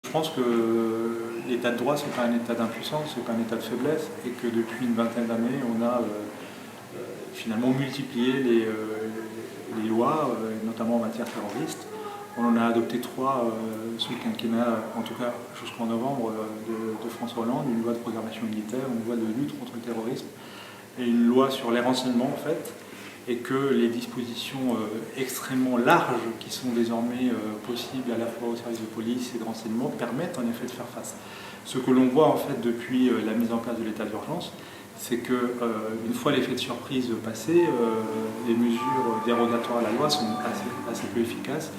Je pense que l'état de droit, ce n'est pas un état d'impuissance, ce n'est pas un état de faiblesse, et que depuis une vingtaine d'années, on a finalement multiplié les lois, notamment en matière terroriste. On en a adopté 3 sous le quinquennat, en tout cas jusqu'en novembre, de François Hollande, une loi de programmation militaire, une loi de lutte contre le terrorisme, et une loi sur les renseignements en fait, et que les dispositions extrêmement larges qui sont désormais possibles à la fois au service de police et de renseignement permettent en effet de faire face. Ce que l'on voit en fait depuis la mise en place de l'état d'urgence, c'est qu'une fois l'effet de surprise passé, les mesures dérogatoires à la loi sont assez peu efficaces,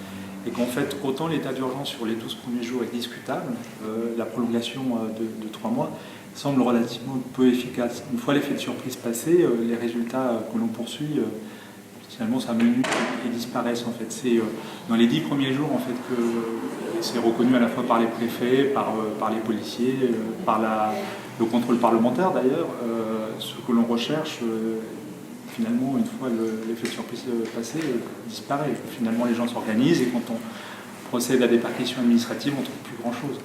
et qu'en fait autant l'état d'urgence sur les 12 premiers jours est discutable, la prolongation de 3 mois semble relativement peu efficace. Une fois l'effet de surprise passé, les résultats que l'on poursuit, finalement s'amenuisent et disparaissent. En fait. C'est dans les 10 premiers jours en fait, que c'est reconnu à la fois par les préfets, par les policiers, par le contrôle parlementaire d'ailleurs. Ce que l'on recherche, finalement, une fois l'effet de surprise passé, disparaît. Finalement, les gens s'organisent et quand on procède à des perquisitions administratives, on ne trouve plus grand-chose.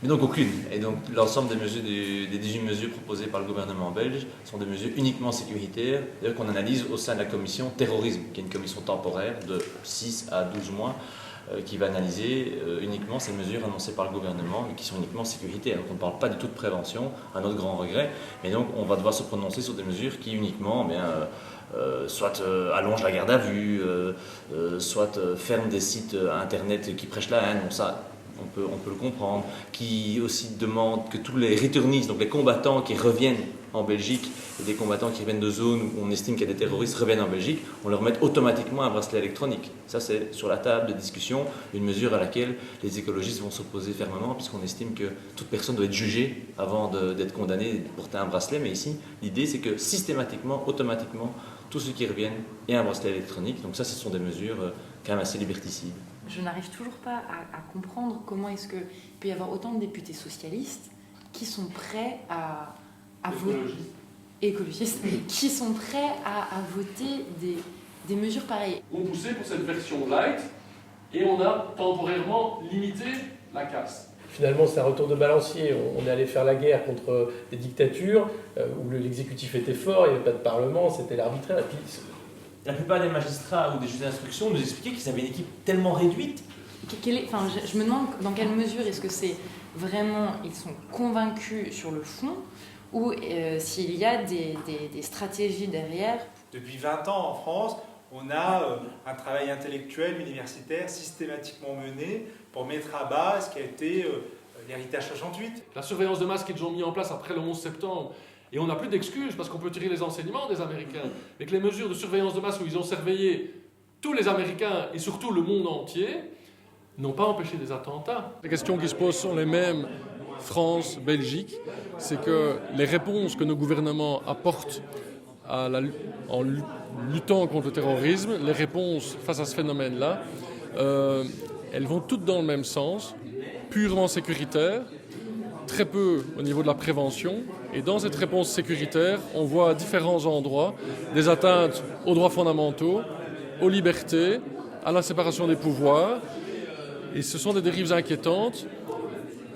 Mais donc aucune. Et donc l'ensemble des 18 mesures proposées par le gouvernement belge sont des mesures uniquement sécuritaires, d'ailleurs qu'on analyse au sein de la commission terrorisme, qui est une commission temporaire de 6 à 12 mois, qui va analyser uniquement ces mesures annoncées par le gouvernement, mais qui sont uniquement sécuritaires. Donc on ne parle pas du tout de prévention, à notre grand regret. Mais donc on va devoir se prononcer sur des mesures qui uniquement soit allongent la garde à vue, soit ferment des sites internet qui prêchent la haine. Bon, ça, on peut le comprendre, qui aussi demande que tous les returnees, donc les combattants qui reviennent en Belgique, et des combattants qui reviennent de zones où on estime qu'il y a des terroristes reviennent en Belgique, on leur met automatiquement un bracelet électronique. Ça, c'est sur la table de discussion, une mesure à laquelle les écologistes vont s'opposer fermement, puisqu'on estime que toute personne doit être jugée avant d'être condamnée et de porter un bracelet. Mais ici, l'idée, c'est que systématiquement, automatiquement, tous ceux qui reviennent aient un bracelet électronique. Donc ça, ce sont des mesures quand même assez liberticides. Je n'arrive toujours pas à comprendre comment est-ce qu'il peut y avoir autant de députés socialistes qui sont prêts à voter, écologistes, qui sont prêts à voter des mesures pareilles. On poussait pour cette version light et on a temporairement limité la casse. Finalement, c'est un retour de balancier. On est allé faire la guerre contre des dictatures où l'exécutif était fort, il n'y avait pas de parlement, c'était l'arbitraire. Et puis, la plupart des magistrats ou des juges d'instruction nous expliquaient qu'ils avaient une équipe tellement réduite. Je me demande dans quelle mesure est-ce que c'est vraiment, ils sont convaincus sur le fond, ou s'il y a des stratégies derrière. Depuis 20 ans en France, on a un travail intellectuel, universitaire, systématiquement mené pour mettre à bas ce qui a été l'héritage 68. La surveillance de masse qu'ils ont mis en place après le 11 septembre, et on n'a plus d'excuses parce qu'on peut tirer les enseignements des Américains, mais que les mesures de surveillance de masse où ils ont surveillé tous les Américains et surtout le monde entier n'ont pas empêché des attentats. Les questions qui se posent sont les mêmes, France, Belgique, c'est que les réponses que nos gouvernements apportent en luttant contre le terrorisme, les réponses face à ce phénomène-là, elles vont toutes dans le même sens, purement sécuritaires, très peu au niveau de la prévention. Et dans cette réponse sécuritaire, on voit à différents endroits des atteintes aux droits fondamentaux, aux libertés, à la séparation des pouvoirs. Et ce sont des dérives inquiétantes.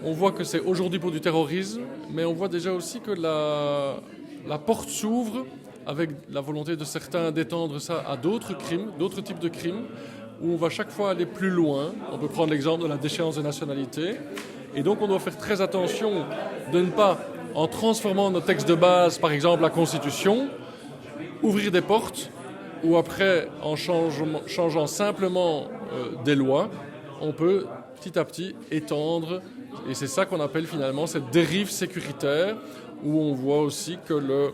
On voit que c'est aujourd'hui pour du terrorisme, mais on voit déjà aussi que la porte s'ouvre avec la volonté de certains d'étendre ça à d'autres crimes, d'autres types de crimes, où on va chaque fois aller plus loin. On peut prendre l'exemple de la déchéance de nationalité. Et donc on doit faire très attention de ne pas, en transformant nos textes de base, par exemple la Constitution, ouvrir des portes, ou après, en changeant simplement des lois, on peut petit à petit étendre. Et c'est ça qu'on appelle finalement cette dérive sécuritaire, où on voit aussi que le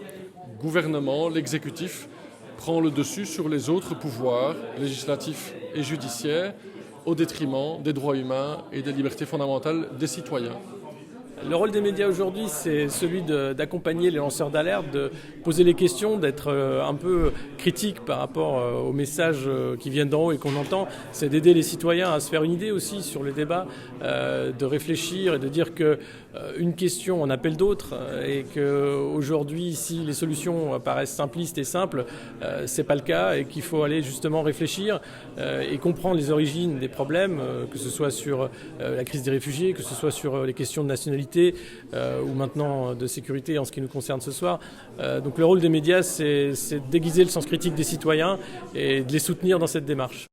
gouvernement, l'exécutif, prend le dessus sur les autres pouvoirs, législatifs et judiciaires, au détriment des droits humains et des libertés fondamentales des citoyens. Le rôle des médias aujourd'hui, c'est celui d'accompagner les lanceurs d'alerte, de poser les questions, d'être un peu critique par rapport aux messages qui viennent d'en haut et qu'on entend. C'est d'aider les citoyens à se faire une idée aussi sur le débat, de réfléchir et de dire qu'une question en appelle d'autres et qu'aujourd'hui, si les solutions paraissent simplistes et simples, c'est pas le cas et qu'il faut aller justement réfléchir et comprendre les origines des problèmes, que ce soit sur la crise des réfugiés, que ce soit sur les questions de nationalité ou maintenant de sécurité en ce qui nous concerne ce soir. Donc le rôle des médias, c'est de déguiser le sens critique des citoyens et de les soutenir dans cette démarche.